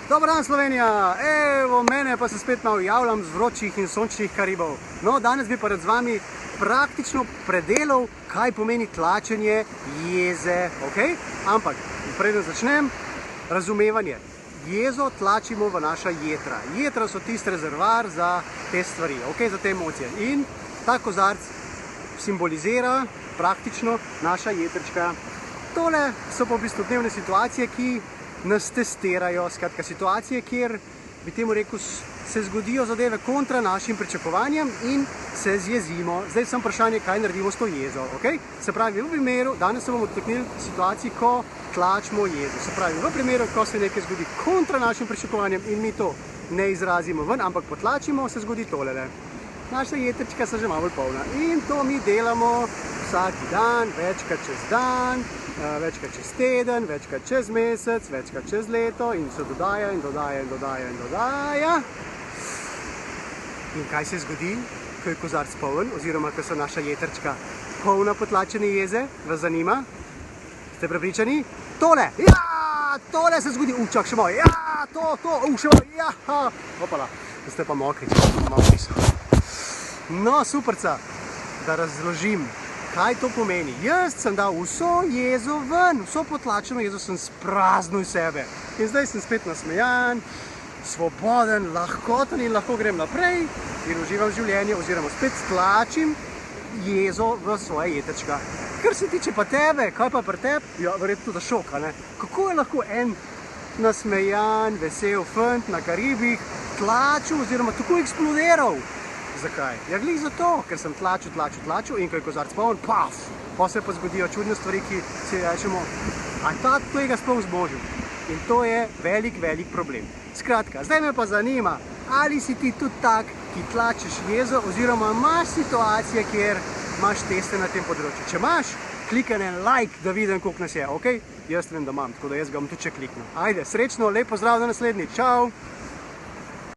Dobar dan, Slovenija! Evo, mene pa se spet malo javljam z vročih in sončnih Karibov. No, danes bi pa rad z vami praktično predelal, kaj pomeni tlačenje jeze, ok? Ampak, preden začnem, razumevanje. Jezo tlačimo v naša jetra. Jetra so tisti rezervoar za te stvari, ok, za te emocije. In ta kozarc simbolizira praktično naša jetrčka. Tole so pa v bistvu dnevne situacije, ki nas testirajo, skratka situacije, kjer bi temu rekel, se zgodijo zadeve kontra našim pričakovanjem in se zjezimo. Zdaj sem vprašanje, kaj naredimo s to jezo, ok? Se pravi, v primeru, danes se bomo dotaknili situaciji, ko tlačimo jezo. Se pravi, v primeru, ko se nekaj zgodi kontra našim pričakovanjem in mi to ne izrazimo ven, ampak potlačimo, se zgodi tolele. Naša jetrčka so že malo polna in to mi delamo vsak dan, večkrat čez dan, večkrat čez teden, večkrat čez mesec, večkrat čez leto in se dodaja in dodaja in dodaja in dodaja. In kaj se zgodi, ko je kozarc poln, oziroma ko so naša jetrčka polna potlačene jeze? Vas zanima? Ste prepričani? Tole! Ja! Tole se zgodi! Čak še malo! Ja! To! Še malo! Ja! Opala! Ste pa mokri, malo so. No, superca! Da razložim, kaj to pomeni. Jaz sem dal vso jezo ven, vso potlačeno jezo sem spraznil iz sebe. In zdaj sem spet nasmejan, svoboden, lahkoten in lahko grem naprej in uživam življenje, oziroma spet tlačim jezo v svoje jetrčka. Kar se tiče pa tebe, kaj pa pri tebi? Ja, verjetno da šoka, ne? Kako je lahko en nasmejan, vesel fant na Karibih tlačil oziroma tako eksplodiral? Zakaj? Ja, glih zato, ker sem tlačil in ko je kozarc poln, paf! Pa se pa zgodijo čudne stvari, ki si rečemo, a ta tega sploh zmožil. In to je velik problem. Skratka, zdaj me pa zanima, ali si ti tudi tak, ki tlačiš jezo, oziroma imaš situacije, kjer imaš teste na tem področju. Če imaš, klikaj en like, da vidim, koliko nas je, ok? Jaz vem, da imam, tako da jaz ga bom tudi še kliknil. Ajde, srečno, lep pozdrav do naslednjič, čau!